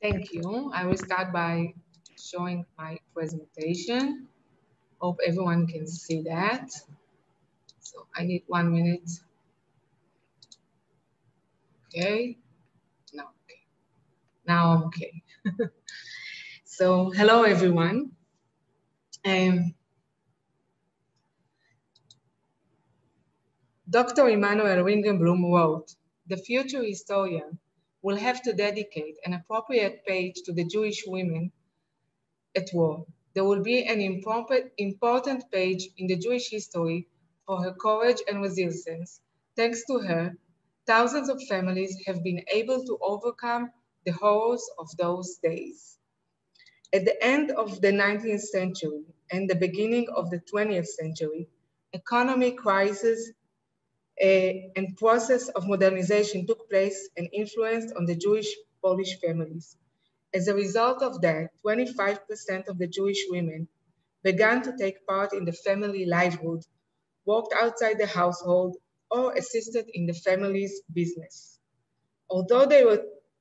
Thank you. I will start by showing my presentation. Hope everyone can see that. So I need 1 minute. Okay. No, okay. Now I'm okay. So hello, everyone. Dr. Emanuel Ringenblum wrote, "The future historian will have to dedicate an appropriate page to the Jewish women at war. There will be an important page in the Jewish history for her courage and resilience. Thanks to her, thousands of families have been able to overcome the horrors of those days." At the end of the 19th century and the beginning of the 20th century, economic crisis and process of modernization took place and influenced on the Jewish Polish families. As a result of that, 25% of the Jewish women began to take part in the family livelihood, worked outside the household, or assisted in the family's business. Although they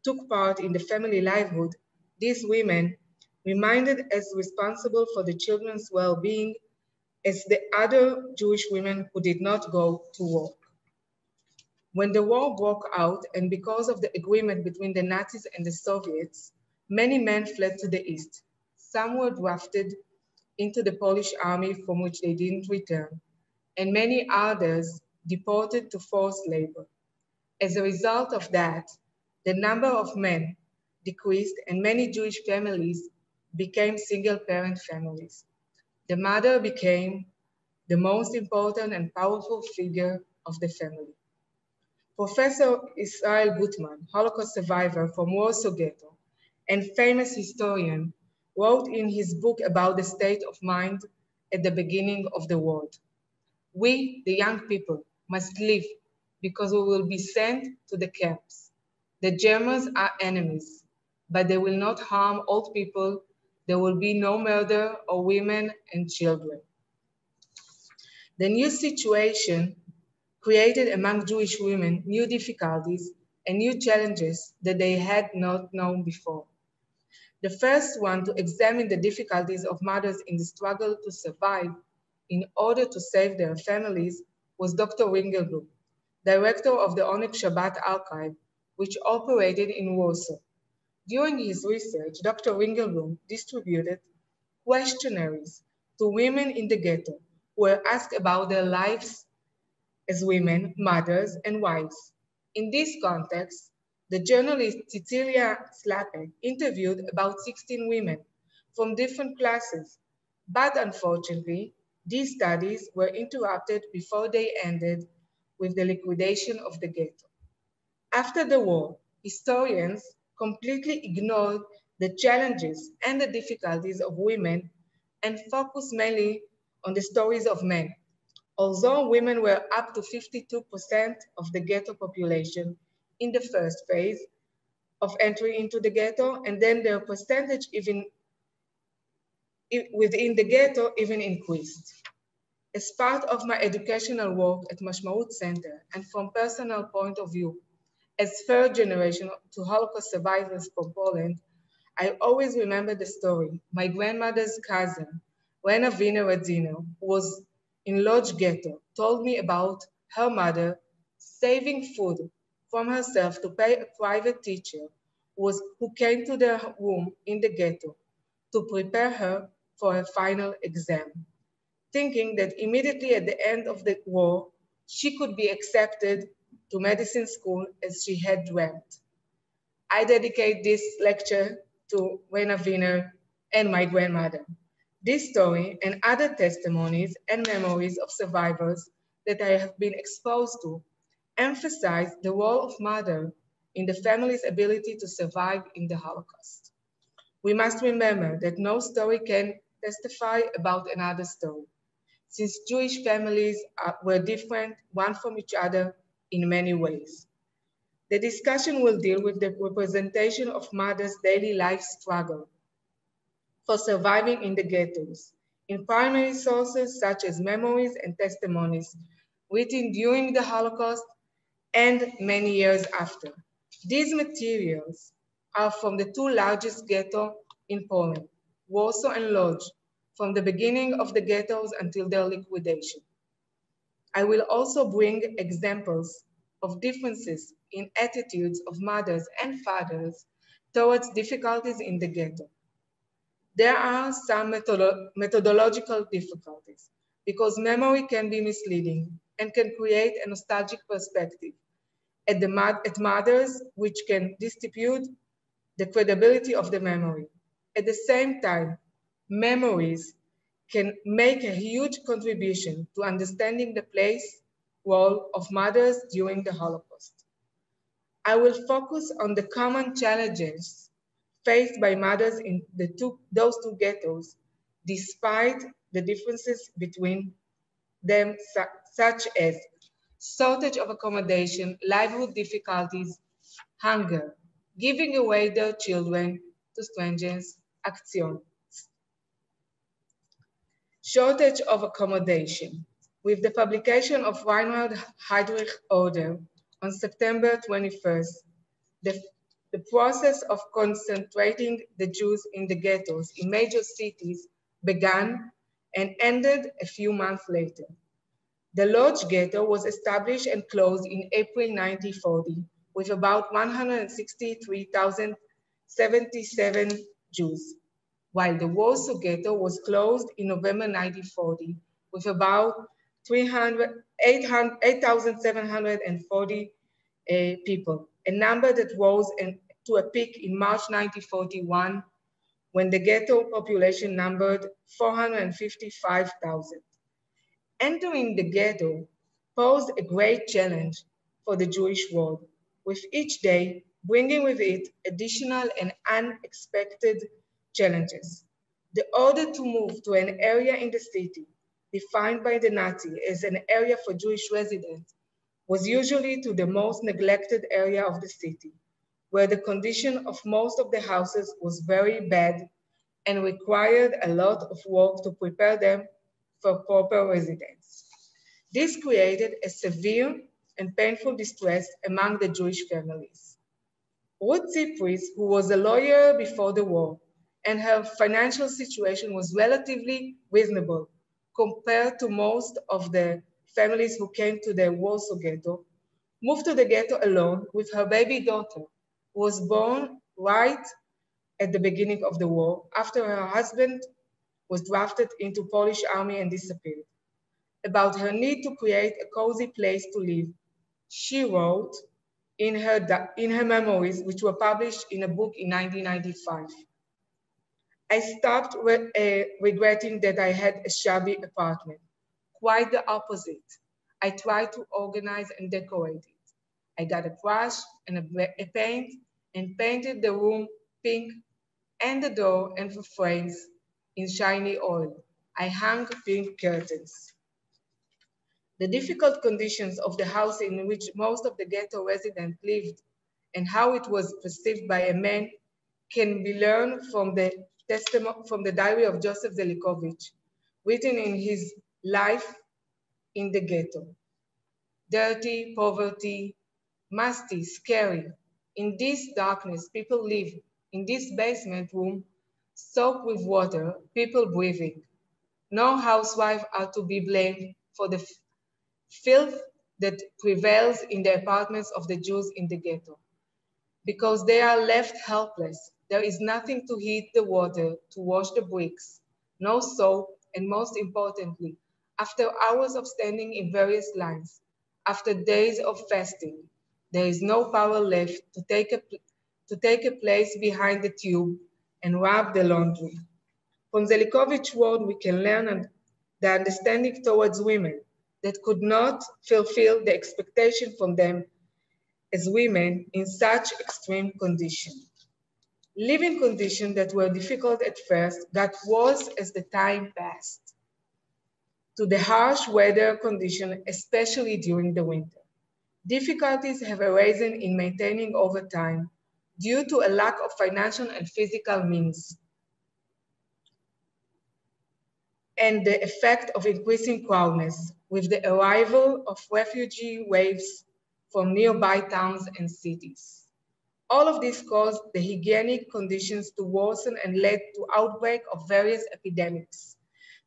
took part in the family livelihood, these women remained as responsible for the children's well-being as the other Jewish women who did not go to work. When the war broke out, and because of the agreement between the Nazis and the Soviets, many men fled to the east. Some were drafted into the Polish army from which they didn't return, and many others deported to forced labor. As a result of that, the number of men decreased and many Jewish families became single-parent families. The mother became the most important and powerful figure of the family. Professor Israel Gutman, Holocaust survivor from Warsaw Ghetto and famous historian, wrote in his book about the state of mind at the beginning of the war. "We, the young people, must live because we will be sent to the camps. The Germans are enemies, but they will not harm old people. There will be no murder of women and children." The new situation created among Jewish women new difficulties and new challenges that they had not known before. The first one to examine the difficulties of mothers in the struggle to survive in order to save their families was Dr. Ringelblum, director of the Oneg Shabbat archive, which operated in Warsaw. During his research, Dr. Ringelblum distributed questionnaires to women in the ghetto who were asked about their lives as women, mothers, and wives. In this context, the journalist Cecilia Slapek interviewed about 16 women from different classes, but unfortunately, these studies were interrupted before they ended with the liquidation of the ghetto. After the war, historians completely ignored the challenges and the difficulties of women and focused mainly on the stories of men. Although women were up to 52% of the ghetto population in the first phase of entry into the ghetto, and then their percentage even within the ghetto even increased. As part of my educational work at Mashmaut Center, and from personal point of view, as third generation to Holocaust survivors from Poland, I always remember the story. My grandmother's cousin, Rena Wiener Radzino, who was in Lodz ghetto, told me about her mother saving food from herself to pay a private teacher who came to their room in the ghetto to prepare her for her final exam, thinking that immediately at the end of the war, she could be accepted to medicine school as she had dreamt. I dedicate this lecture to Rena Wiener and my grandmother. This story and other testimonies and memories of survivors that I have been exposed to emphasize the role of mother in the family's ability to survive in the Holocaust. We must remember that no story can testify about another story, since Jewish families were different one from each other in many ways. The discussion will deal with the representation of mothers' daily life struggle for surviving in the ghettos, in primary sources such as memories and testimonies written during the Holocaust and many years after. These materials are from the two largest ghettos in Poland, Warsaw and Lodz, from the beginning of the ghettos until their liquidation. I will also bring examples of differences in attitudes of mothers and fathers towards difficulties in the ghetto. There are some methodological difficulties because memory can be misleading and can create a nostalgic perspective at mothers, which can dispute the credibility of the memory. At the same time, memories can make a huge contribution to understanding the place, role of mothers during the Holocaust. I will focus on the common challenges faced by mothers in those two ghettos, despite the differences between them, such as shortage of accommodation, livelihood difficulties, hunger, giving away their children to strangers, action. Shortage of accommodation. With the publication of Reinhard Heydrich Order on September 21st, the process of concentrating the Jews in the ghettos in major cities began and ended a few months later. The Lodz ghetto was established and closed in April 1940 with about 163,077 Jews, while the Warsaw ghetto was closed in November 1940 with about 8,740 people, a number that rose to a peak in March 1941 when the ghetto population numbered 455,000. Entering the ghetto posed a great challenge for the Jewish world, with each day bringing with it additional and unexpected challenges. The order to move to an area in the city defined by the Nazi as an area for Jewish residents was usually to the most neglected area of the city, where the condition of most of the houses was very bad and required a lot of work to prepare them for proper residence. This created a severe and painful distress among the Jewish families. Ruth Zipris, who was a lawyer before the war, and her financial situation was relatively reasonable compared to most of the families who came to the Warsaw ghetto, moved to the ghetto alone with her baby daughter, who was born right at the beginning of the war after her husband was drafted into Polish army and disappeared. About her need to create a cozy place to live, she wrote in her memoirs, which were published in a book in 1995. I stopped regretting that I had a shabby apartment. Quite the opposite. I tried to organize and decorate it. I got a brush and a paint and painted the room pink and the door and the frames in shiny oil. I hung pink curtains. The difficult conditions of the house in which most of the ghetto residents lived and how it was perceived by a man can be learned from the diary of Joseph Zelikovich, written in his life in the ghetto. Dirty, poverty, musty, scary. In this darkness, people live in this basement room, soaked with water, people breathing. No housewives are to be blamed for the filth that prevails in the apartments of the Jews in the ghetto. Because they are left helpless, there is nothing to heat the water, to wash the bricks, no soap, and most importantly, after hours of standing in various lines, after days of fasting, there is no power left to take a place behind the tube and rub the laundry. From Zelikovich's word, we can learn the understanding towards women that could not fulfill the expectation from them as women in such extreme conditions. Living conditions that were difficult at first got worse as the time passed, to the harsh weather conditions, especially during the winter. Difficulties have arisen in maintaining over time due to a lack of financial and physical means, and the effect of increasing crowdedness with the arrival of refugee waves from nearby towns and cities. All of this caused the hygienic conditions to worsen and led to outbreak of various epidemics.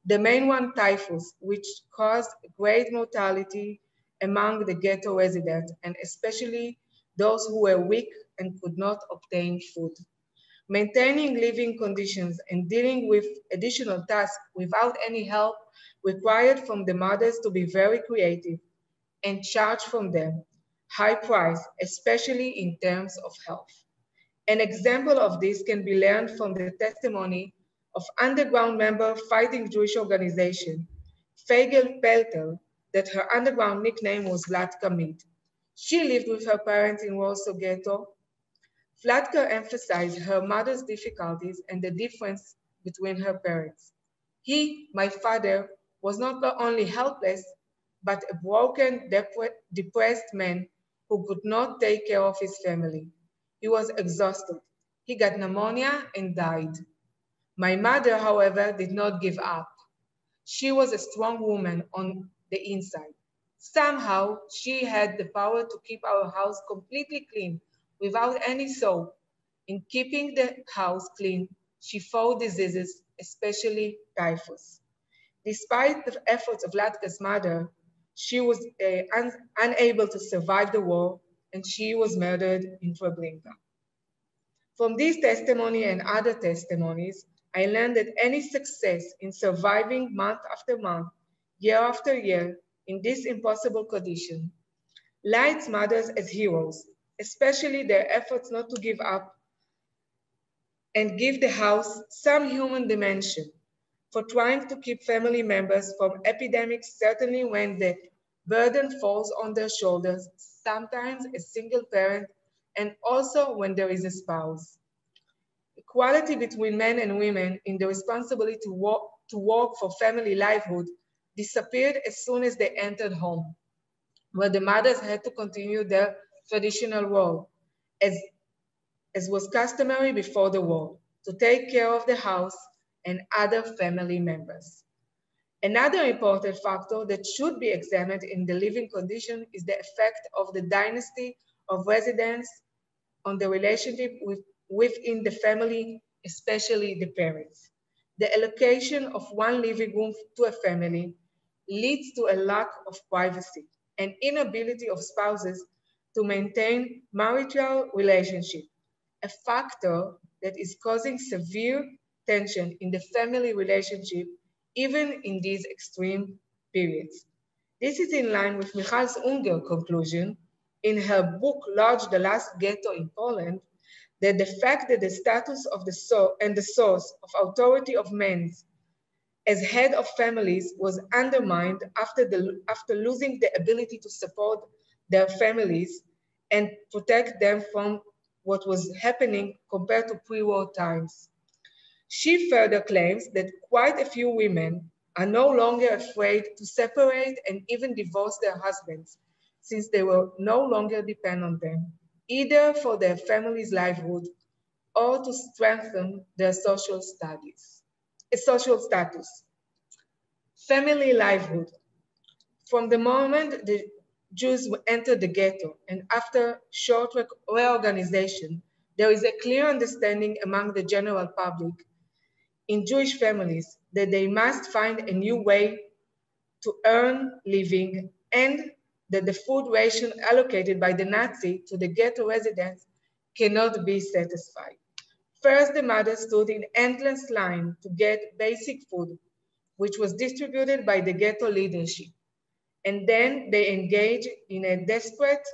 The main one, typhus, which caused great mortality among the ghetto residents, and especially those who were weak and could not obtain food. Maintaining living conditions and dealing with additional tasks without any help required from the mothers to be very creative and charge from them high price, especially in terms of health. An example of this can be learned from the testimony of underground member fighting Jewish organization, Fagel Pelter, that her underground nickname was Vlatka Meat. She lived with her parents in Warsaw ghetto. Vlatka emphasized her mother's difficulties and the difference between her parents. He, my father, was not only helpless, but a broken, depressed man who could not take care of his family. He was exhausted. He got pneumonia and died. My mother, however, did not give up. She was a strong woman on the inside. Somehow, she had the power to keep our house completely clean without any soap. In keeping the house clean, she fought diseases, especially typhus. Despite the efforts of Latka's mother, she was unable to survive the war, and she was murdered in Treblinka. From this testimony and other testimonies, I learned that any success in surviving month after month, year after year, in this impossible condition, lights mothers as heroes, especially their efforts not to give up and give the house some human dimension, for trying to keep family members from epidemics, certainly when the burden falls on their shoulders, sometimes a single parent, and also when there is a spouse. Equality between men and women in the responsibility to work for family livelihood disappeared as soon as they entered home, where the mothers had to continue their traditional role, as was customary before the war, to take care of the house and other family members. Another important factor that should be examined in the living condition is the effect of the dynasty of residence on the relationship within the family, especially the parents. The allocation of one living room to a family leads to a lack of privacy and inability of spouses to maintain marital relationship, a factor that is causing severe tension in the family relationship, even in these extreme periods. This is in line with Michal's Unger conclusion in her book, Lodz, the Last Ghetto in Poland, that the fact that the status of the source of authority of men as head of families was undermined after losing the ability to support their families and protect them from what was happening compared to pre-war times. She further claims that quite a few women are no longer afraid to separate and even divorce their husbands, since they will no longer depend on them, either for their family's livelihood or to strengthen their social status. Family livelihood. From the moment the Jews entered the ghetto and after short reorganization, there is a clear understanding among the general public in Jewish families that they must find a new way to earn living, and that the food ration allocated by the Nazi to the ghetto residents cannot be satisfied. First, the mothers stood in endless line to get basic food, which was distributed by the ghetto leadership. And then they engaged in a desperate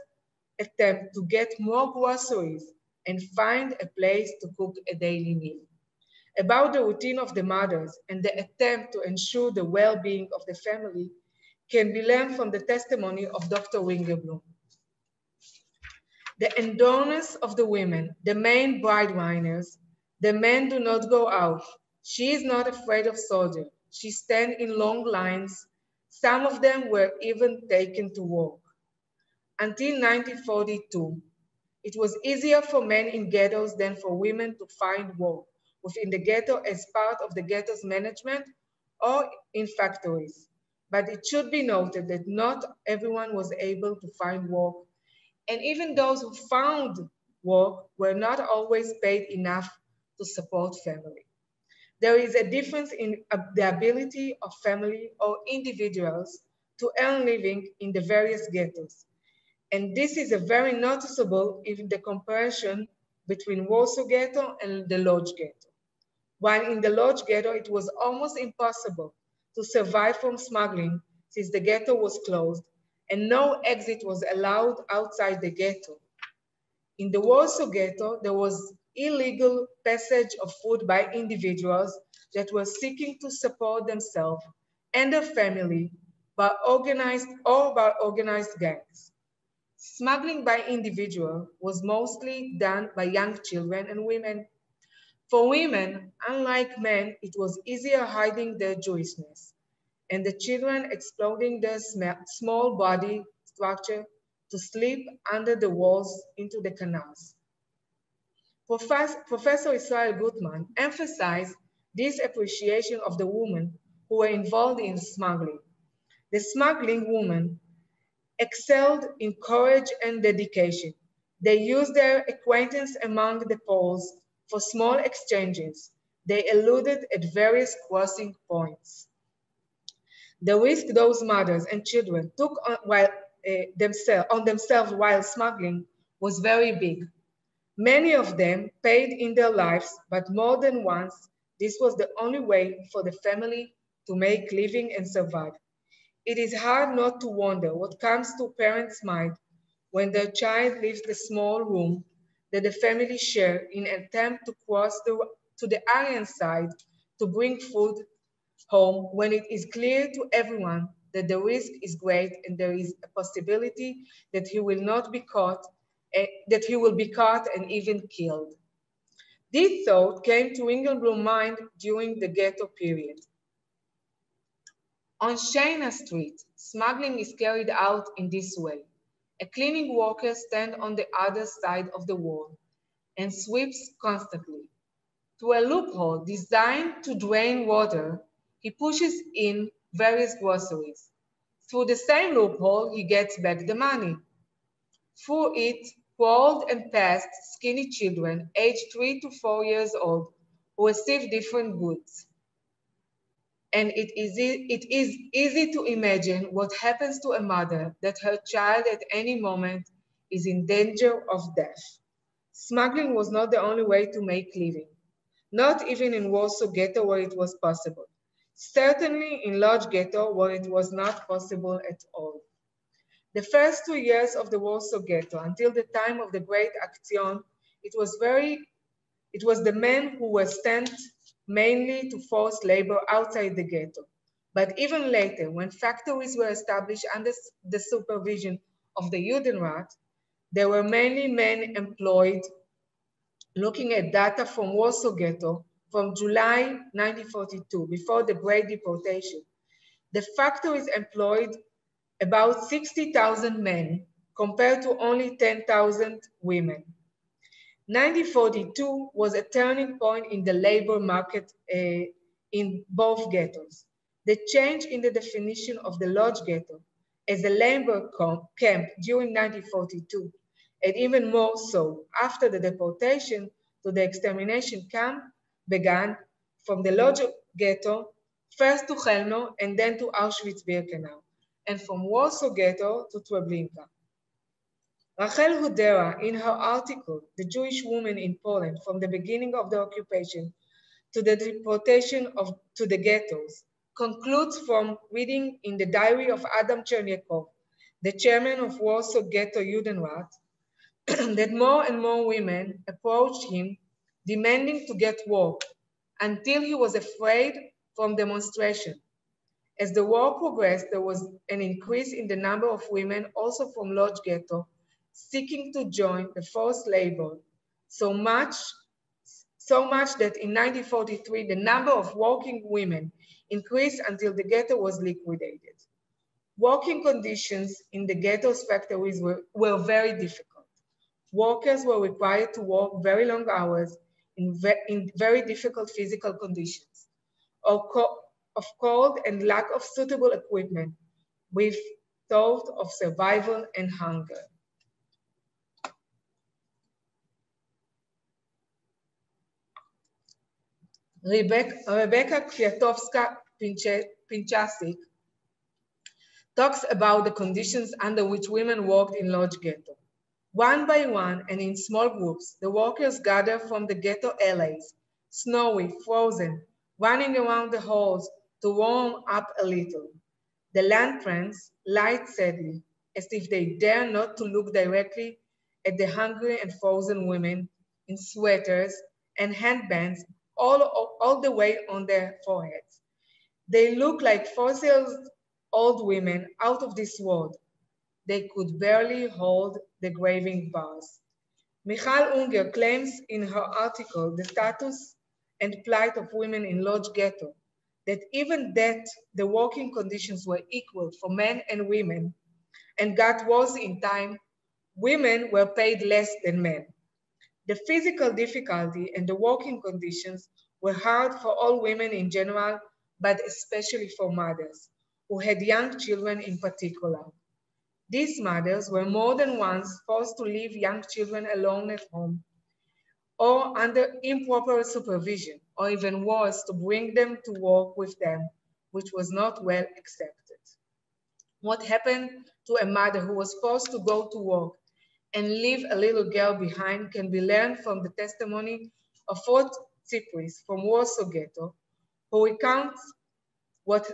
attempt to get more groceries and find a place to cook a daily meal. About the routine of the mothers and the attempt to ensure the well-being of the family can be learned from the testimony of Dr. Wingerblum. The endurance of the women, the main breadwinners, the men do not go out. She is not afraid of soldiers. She stands in long lines. Some of them were even taken to work. Until 1942, it was easier for men in ghettos than for women to find work within the ghetto as part of the ghetto's management or in factories. But it should be noted that not everyone was able to find work. And even those who found work were not always paid enough to support family. There is a difference in the ability of family or individuals to earn living in the various ghettos. And this is a very noticeable in the comparison between Warsaw Ghetto and the Lodz Ghetto. While in the Lodz Ghetto, it was almost impossible to survive from smuggling since the ghetto was closed and no exit was allowed outside the ghetto. In the Warsaw Ghetto, there was illegal passage of food by individuals that were seeking to support themselves and their family by organized gangs. Smuggling by individual was mostly done by young children and women. For women, unlike men, it was easier hiding their Jewishness, and the children exploiting their small body structure to sleep under the walls into the canals. Professor Israel Gutman emphasized this appreciation of the women who were involved in smuggling. The smuggling women excelled in courage and dedication. They used their acquaintance among the Poles for small exchanges. They eluded at various crossing points. The risk those mothers and children took on themselves while smuggling was very big. Many of them paid in their lives, but more than once, this was the only way for the family to make living and survive. It is hard not to wonder what comes to parents' mind when their child leaves the small room that the family share in an attempt to cross to the Aryan side to bring food home when it is clear to everyone that the risk is great and there is a possibility that he will be caught and even killed. This thought came to Engelblum's mind during the ghetto period. On Shana Street, smuggling is carried out in this way. A cleaning worker stands on the other side of the wall and sweeps constantly. Through a loophole designed to drain water, he pushes in various groceries. Through the same loophole, he gets back the money. Through it crawled and passed skinny children aged 3 to 4 years old who receive different goods. And it is easy to imagine what happens to a mother that her child at any moment is in danger of death. Smuggling was not the only way to make living, not even in Warsaw Ghetto where it was possible. Certainly in Lodz Ghetto where it was not possible at all. The first 2 years of the Warsaw Ghetto until the time of the Great Action, it was the men who were sent mainly to forced labor outside the ghetto. But even later, when factories were established under the supervision of the Judenrat, there were mainly men employed. Looking at data from Warsaw Ghetto from July 1942, before the Great Deportation, the factories employed about 60,000 men compared to only 10,000 women. 1942 was a turning point in the labor market in both ghettos. The change in the definition of the Lodz Ghetto as a labor camp during 1942, and even more so after the deportation to the extermination camp began from the Lodz Ghetto, first to Chelmno and then to Auschwitz-Birkenau, and from Warsaw Ghetto to Treblinka. Rachel Hudera, in her article, The Jewish Woman in Poland from the beginning of the occupation to the deportation to the ghettos, concludes from reading in the diary of Adam Chernyakov, the chairman of Warsaw Ghetto Judenrat, that more and more women approached him demanding to get work until he was afraid from demonstration. As the war progressed, there was an increase in the number of women also from Lodz Ghetto seeking to join the forced labor, so much that in 1943, the number of working women increased until the ghetto was liquidated. Working conditions in the ghetto's factories were very difficult. Workers were required to work very long hours in very difficult physical conditions, of cold and lack of suitable equipment, with thought of survival and hunger. Rebecca Kwiatowska-Pinchasik talks about the conditions under which women worked in Lodz ghetto. One by one and in small groups, the workers gather from the ghetto alleys, snowy, frozen, running around the halls to warm up a little. The lanterns light sadly, as if they dare not to look directly at the hungry and frozen women in sweaters and handbands all the way on their foreheads. They look like fossil old women out of this world. They could barely hold the graving bars. Michal Unger claims in her article, The Status and Plight of Women in Lodz Ghetto, that even that the working conditions were equal for men and women, and got worse in time, women were paid less than men. The physical difficulty and the working conditions were hard for all women in general, but especially for mothers, who had young children in particular. These mothers were more than once forced to leave young children alone at home, or under improper supervision, or even worse, to bring them to work with them, which was not well accepted. What happened to a mother who was forced to go to work and leave a little girl behind can be learned from the testimony of Ruth Tsipris from Warsaw Ghetto, who recounts what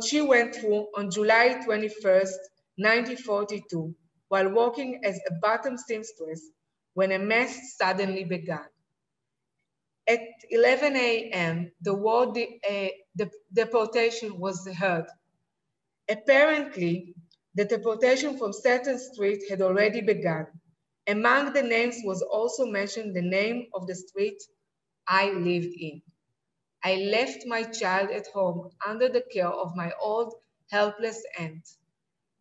she went through on July 21st, 1942, while working as a bottom seamstress when a mess suddenly began. At 11 a.m., the deportation was heard. Apparently, the deportation from certain street had already begun. Among the names was also mentioned the name of the street I lived in. I left my child at home under the care of my old, helpless aunt.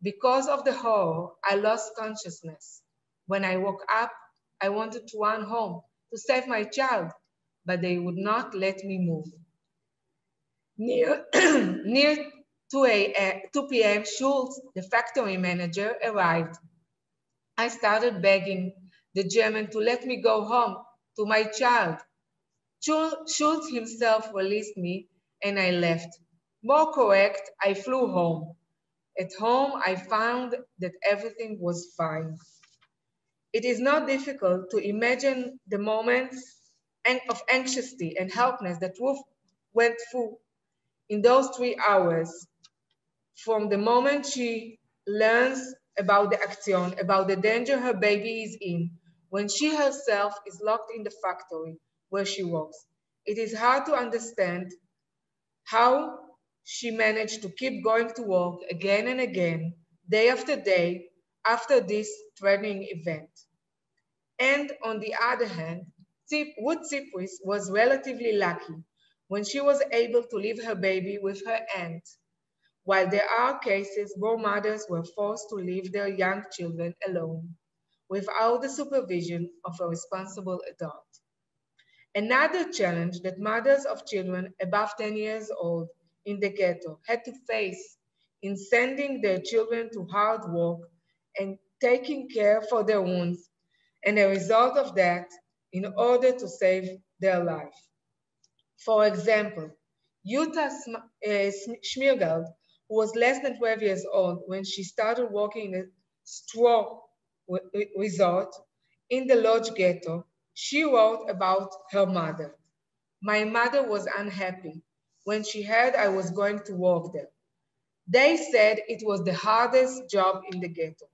Because of the horror, I lost consciousness. When I woke up, I wanted to run home to save my child, but they would not let me move. Near 2 p.m., Schultz, the factory manager, arrived. I started begging the German to let me go home to my child. Schultz himself released me and I left. More correct, I flew home. At home, I found that everything was fine. It is not difficult to imagine the moments of anxiety and helplessness that Ruth went through in those 3 hours, from the moment she learns about the action, about the danger her baby is in, when she herself is locked in the factory where she works. It is hard to understand how she managed to keep going to work again and again, day after day, after this threatening event. And on the other hand, Ruth Tsipris was relatively lucky when she was able to leave her baby with her aunt, while there are cases where mothers were forced to leave their young children alone without the supervision of a responsible adult. Another challenge that mothers of children above 10 years old in the ghetto had to face in sending their children to hard work and taking care for their wounds, and a result of that in order to save their life. For example, Jutta Schmiergeld, who was less than 12 years old when she started working in a straw resort in the Lodz ghetto, she wrote about her mother. My mother was unhappy when she heard I was going to work there. They said it was the hardest job in the ghetto.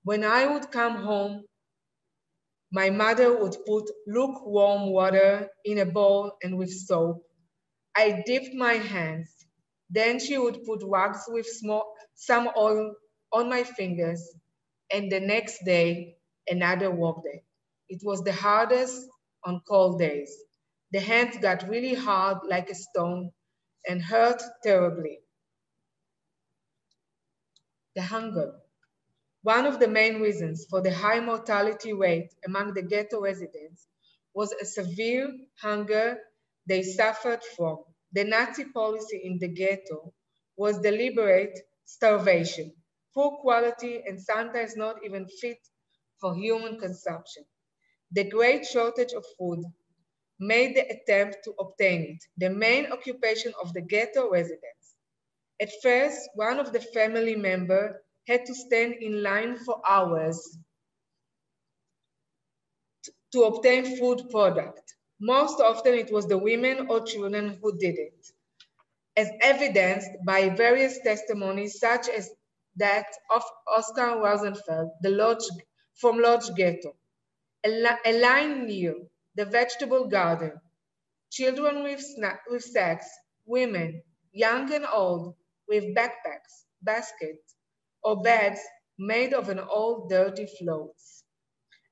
When I would come home, my mother would put lukewarm water in a bowl and with soap. I dipped my hands. Then she would put wax with some oil on my fingers, and the next day, another work day. It was the hardest on cold days. The hands got really hard like a stone and hurt terribly. The hunger. One of the main reasons for the high mortality rate among the ghetto residents was a severe hunger they suffered from. The Nazi policy in the ghetto was deliberate starvation, poor quality, and sometimes not even fit for human consumption. The great shortage of food made the attempt to obtain it, the main occupation of the ghetto residents. At first, one of the family members had to stand in line for hours to obtain food product. Most often it was the women or children who did it, as evidenced by various testimonies such as that of Oscar Rosenfeld, from Lodz Ghetto. A line near the vegetable garden, children with sacks, women, young and old, with backpacks, baskets, or bags made of an old dirty clothes.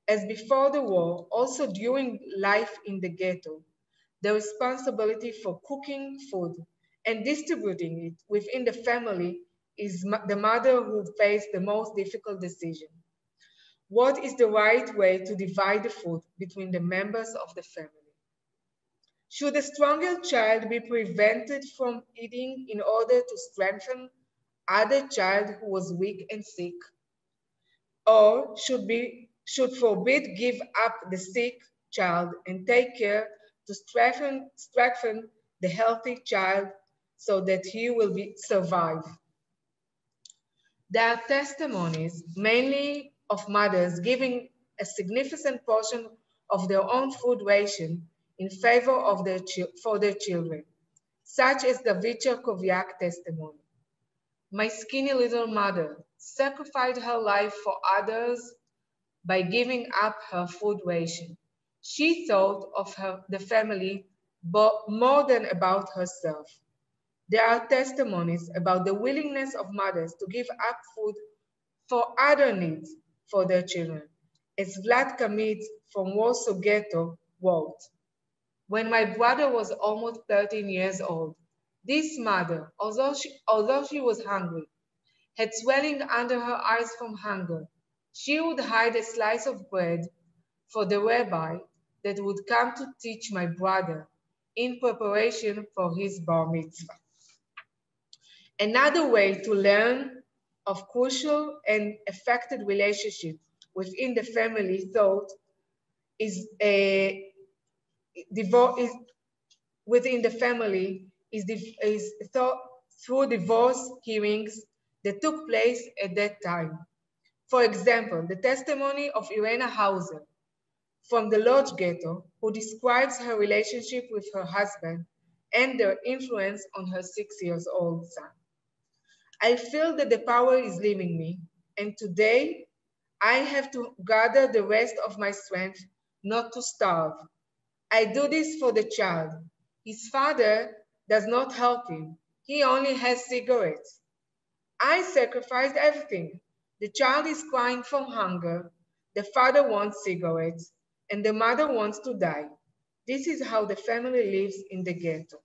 As before the war, also during life in the ghetto, the responsibility for cooking food and distributing it within the family is the mother who faced the most difficult decision. What is the right way to divide the food between the members of the family? Should a stronger child be prevented from eating in order to strengthen other child who was weak and sick? Or should forbid give up the sick child and take care to strengthen the healthy child so that he will survive? There are testimonies, mainly of mothers giving a significant portion of their own food ration in favor of for their children, such as the Vicher-Koviak testimony. My skinny little mother sacrificed her life for others by giving up her food ration. She thought of the family more than about herself. There are testimonies about the willingness of mothers to give up food for other needs for their children. As Vlad Kamit from Warsaw Ghetto wrote, when my brother was almost 13 years old, this mother, although she was hungry, had swelling under her eyes from hunger, she would hide a slice of bread for the rabbi that would come to teach my brother in preparation for his bar mitzvah. Another way to learn of crucial and affected relationships within the family thought within the family is thought through divorce hearings that took place at that time. For example, the testimony of Irena Hauser from the Lodz Ghetto, who describes her relationship with her husband and their influence on her 6-year-old son. I feel that the power is leaving me, and today I have to gather the rest of my strength not to starve. I do this for the child. His father does not help him. He only has cigarettes. I sacrificed everything. The child is crying from hunger. The father wants cigarettes, and the mother wants to die. This is how the family lives in the ghetto.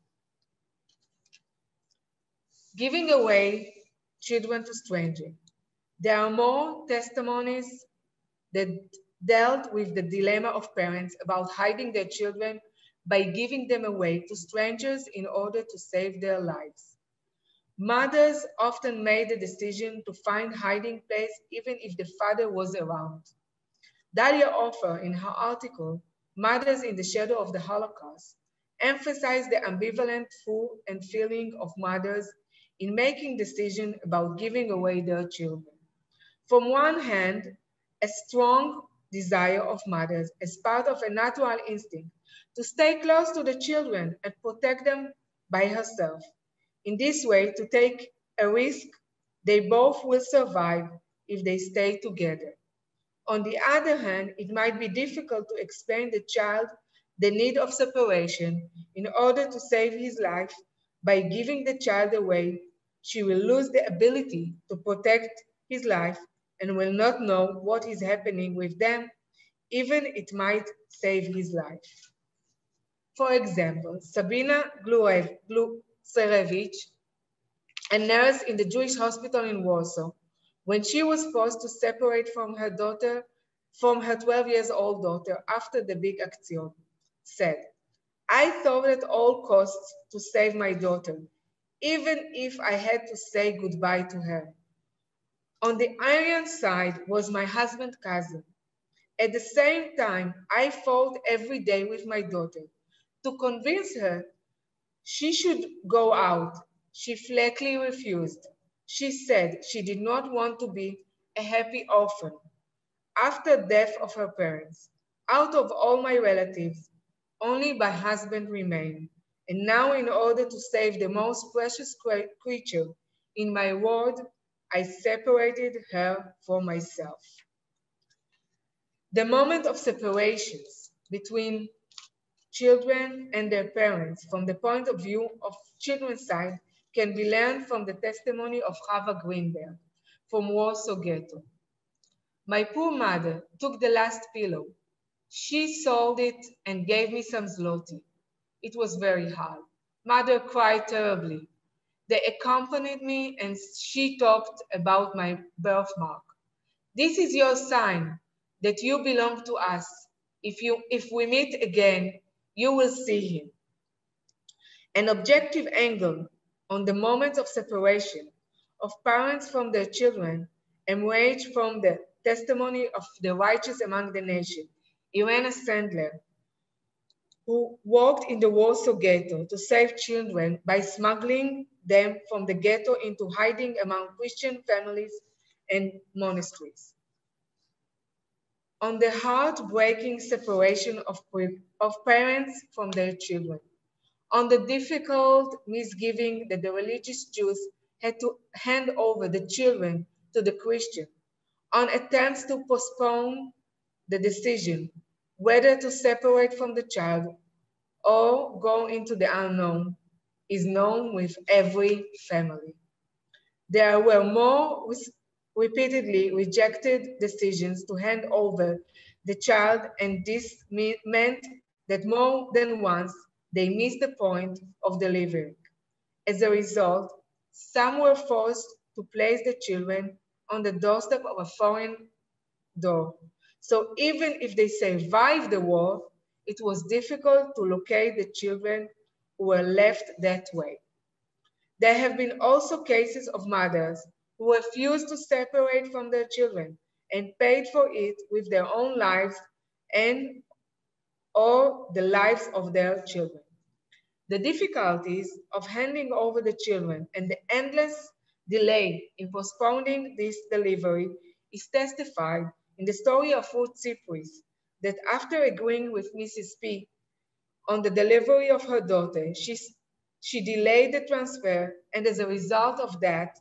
Giving away children to strangers. There are more testimonies that dealt with the dilemma of parents about hiding their children by giving them away to strangers in order to save their lives. Mothers often made the decision to find hiding place even if the father was around. Dalia Offer, in her article, Mothers in the Shadow of the Holocaust, emphasized the ambivalent thought and feeling of mothers in making decisions about giving away their children. From one hand, a strong desire of mothers as part of a natural instinct to stay close to the children and protect them by herself. In this way, to take a risk, they both will survive if they stay together. On the other hand, it might be difficult to explain the child the need of separation in order to save his life. By giving the child away, she will lose the ability to protect his life and will not know what is happening with them, even it might save his life. For example, Sabina Glucerevich, a nurse in the Jewish hospital in Warsaw, when she was forced to separate from her 12-year-old daughter after the big action, said, I thought at all costs to save my daughter, even if I had to say goodbye to her. On the Aryan side was my husband's cousin. At the same time, I fought every day with my daughter To convince her she should go out, she flatly refused. She said she did not want to be a happy orphan. After the death of her parents, out of all my relatives, only my husband remained. And now, in order to save the most precious creature in my world, I separated her from myself. The moment of separations between children and their parents from the point of view of children's side can be learned from the testimony of Chava Greenberg from Warsaw Ghetto. My poor mother took the last pillow. She sold it and gave me some zloty. It was very hard. Mother cried terribly. They accompanied me and she talked about my birthmark. This is your sign that you belong to us. If we meet again, you will see him. An objective angle on the moment of separation of parents from their children emerged from the testimony of the righteous among the nation, Irena Sandler, who worked in the Warsaw Ghetto to save children by smuggling them from the ghetto into hiding among Christian families and monasteries. On the heartbreaking separation of parents from their children, on the difficult misgiving that the religious Jews had to hand over the children to the Christian, on attempts to postpone the decision whether to separate from the child or go into the unknown is known with every family. There were more repeatedly rejected decisions to hand over the child, and this meant that more than once they missed the point of delivery. As a result, some were forced to place the children on the doorstep of a foreign door. So even if they survived the war, it was difficult to locate the children who were left that way. There have been also cases of mothers who refused to separate from their children and paid for it with their own lives and or the lives of their children. The difficulties of handing over the children and the endless delay in postponing this delivery is testified in the story of Ruth Cypris, that after agreeing with Mrs. P on the delivery of her daughter, she delayed the transfer, and as a result of that,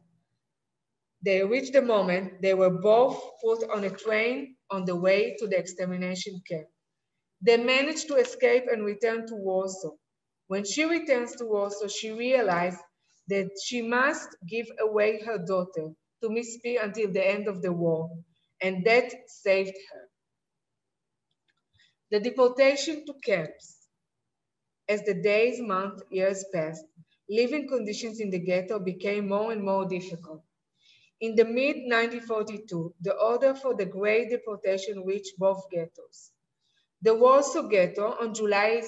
they reached the moment they were both put on a train on the way to the extermination camp. They managed to escape and return to Warsaw. When she returns to Warsaw, she realized that she must give away her daughter to Miss P until the end of the war, and that saved her. The deportation to camps. As the days, months, years passed, living conditions in the ghetto became more and more difficult. In the mid-1942, the order for the Great Deportation reached both ghettos. The Warsaw Ghetto on July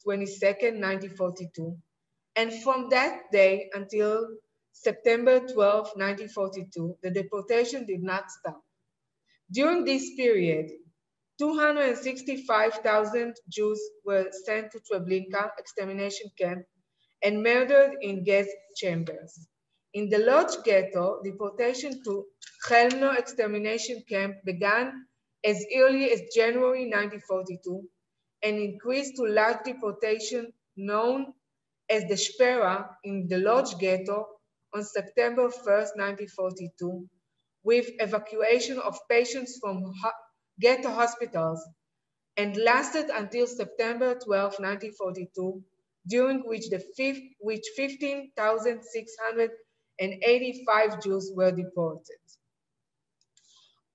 22nd, 1942, and from that day until September 12, 1942, the deportation did not stop. During this period, 265,000 Jews were sent to Treblinka extermination camp and murdered in gas chambers. In the Lodz ghetto, deportation to Chelmno extermination camp began as early as January 1942 and increased to large deportation known as the Shpera in the Lodz ghetto on September 1st, 1942, with evacuation of patients from ghetto hospitals, and lasted until September 12, 1942, during which 15,685 Jews were deported.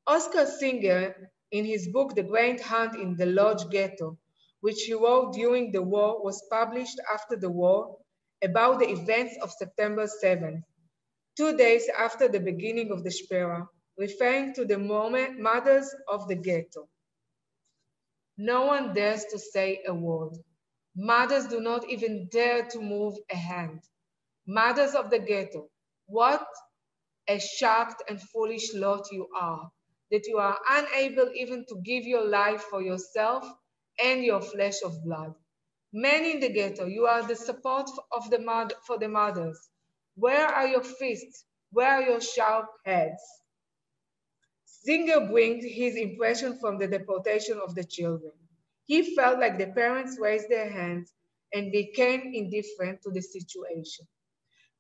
Oscar Singer, in his book, The Great Hunt in the Lodz Ghetto, which he wrote during the war, was published after the war about the events of September 7th, 2 days after the beginning of the Shpera, referring to the mothers of the ghetto. No one dares to say a word. Mothers do not even dare to move a hand. Mothers of the ghetto, what a shocked and foolish lot you are, that you are unable even to give your life for yourself and your flesh of blood. Men in the ghetto, you are the support of for the mothers. Where are your fists? Where are your sharp heads? Singer brings his impression from the deportation of the children. He felt like the parents raised their hands and became indifferent to the situation.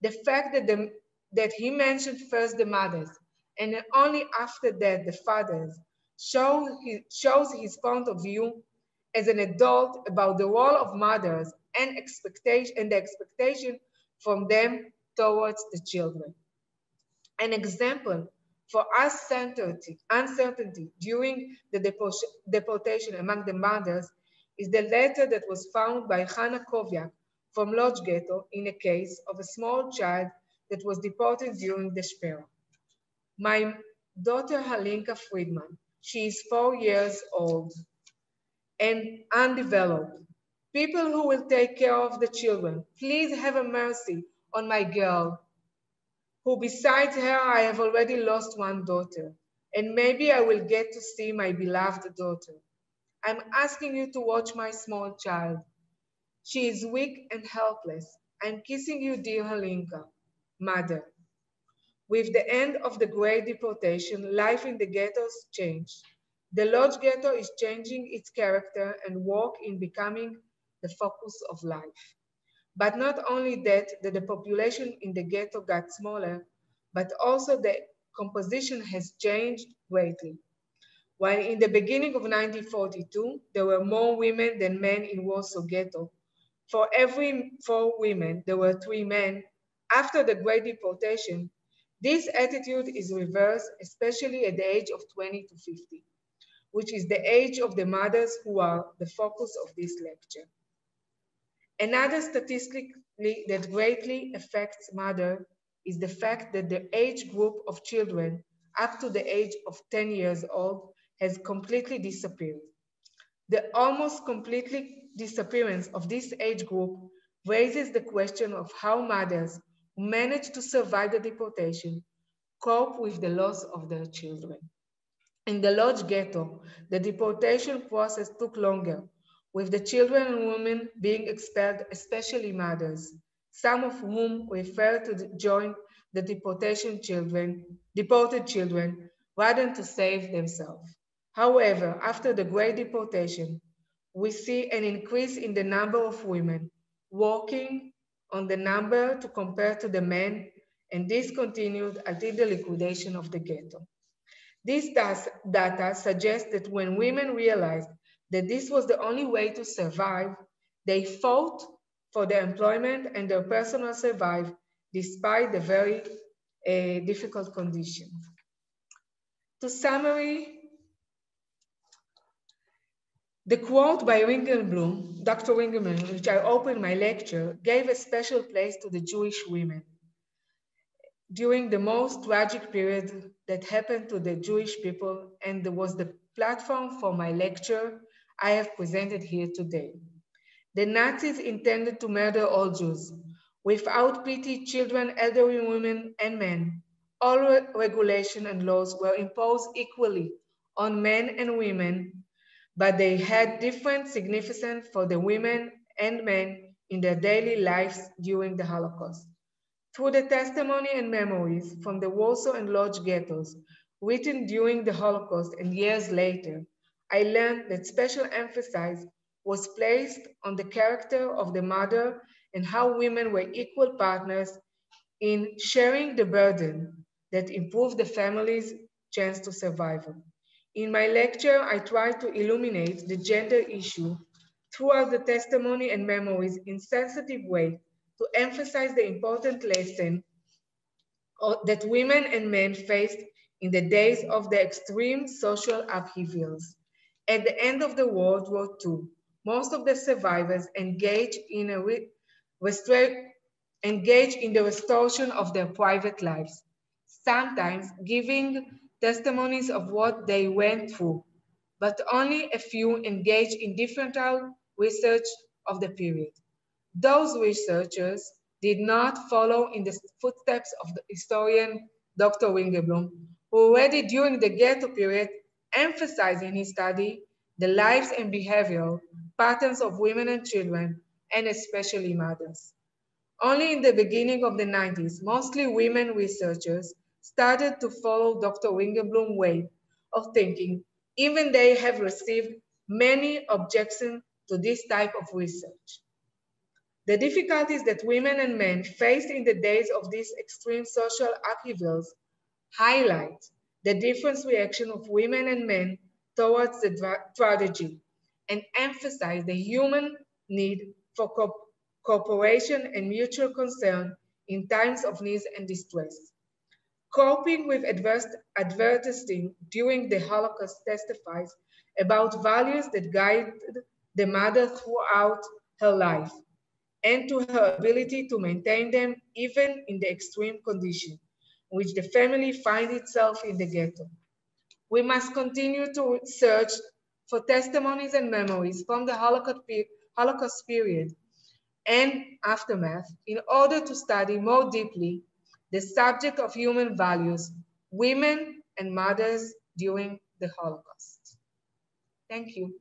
The fact that he mentioned first the mothers and then only after that the fathers shows his point of view as an adult about the role of mothers and the expectation from them towards the children. An example for uncertainty during the deportation among the mothers is the letter that was found by Hana from Lodz ghetto in a case of a small child that was deported during the Spera. My daughter Halinka Friedman, she is 4 years old and undeveloped. People who will take care of the children, please have a mercy on my girl, who besides her, I have already lost one daughter, and maybe I will get to see my beloved daughter. I'm asking you to watch my small child. She is weak and helpless. I'm kissing you, dear Halinka, mother. With the end of the Great Deportation, life in the ghettos changed. The Lodz ghetto is changing its character and work in becoming the focus of life. But not only that the population in the ghetto got smaller, but also the composition has changed greatly. While in the beginning of 1942, there were more women than men in Warsaw ghetto, for every 4 women, there were 3 men. After the Great Deportation, this attitude is reversed, especially at the age of 20 to 50, which is the age of the mothers who are the focus of this lecture. Another statistic that greatly affects mother is the fact that the age group of children up to the age of 10 years old has completely disappeared. The almost completely disappearance of this age group raises the question of how mothers who managed to survive the deportation cope with the loss of their children. In the Lodz ghetto, the deportation process took longer, with the children and women being expelled, especially mothers, some of whom preferred to join the deported children rather than to save themselves. However, after the Great Deportation, we see an increase in the number of women working on the number to compare to the men, and this continued until the liquidation of the ghetto. This data suggests that when women realized that this was the only way to survive, they fought for their employment and their personal survival despite the very difficult conditions. To summary, the quote by Ringelblum, Dr. Ringelblum, which I opened my lecture, gave a special place to the Jewish women during the most tragic period that happened to the Jewish people, and was the platform for my lecture I have presented here today. The Nazis intended to murder all Jews. Without pity, children, elderly women, and men. All regulation and laws were imposed equally on men and women, but they had different significance for the women and men in their daily lives during the Holocaust. Through the testimony and memories from the Warsaw and Lodz ghettos, written during the Holocaust and years later, I learned that special emphasis was placed on the character of the mother and how women were equal partners in sharing the burden that improved the family's chance to survival. In my lecture, I tried to illuminate the gender issue throughout the testimony and memories in sensitive way to emphasize the important lesson that women and men faced in the days of the extreme social upheavals. At the end of the World War II, most of the survivors engaged in the restoration of their private lives, sometimes giving testimonies of what they went through, but only a few engaged in differential research of the period. Those researchers did not follow in the footsteps of the historian Dr. Ringelblum, who already during the ghetto period emphasized in his study the lives and behavior patterns of women and children, and especially mothers. Only in the beginning of the 90s, mostly women researchers started to follow Dr. Wingerblum's way of thinking, even they have received many objections to this type of research. The difficulties that women and men faced in the days of these extreme social upheavals highlight the different reaction of women and men towards the tragedy and emphasize the human need for cooperation and mutual concern in times of need and distress. Coping with adversity during the Holocaust testifies about values that guided the mother throughout her life and to her ability to maintain them even in the extreme condition in which the family finds itself in the ghetto. We must continue to search for testimonies and memories from the Holocaust period and aftermath in order to study more deeply the subject of human values, women and mothers during the Holocaust. Thank you.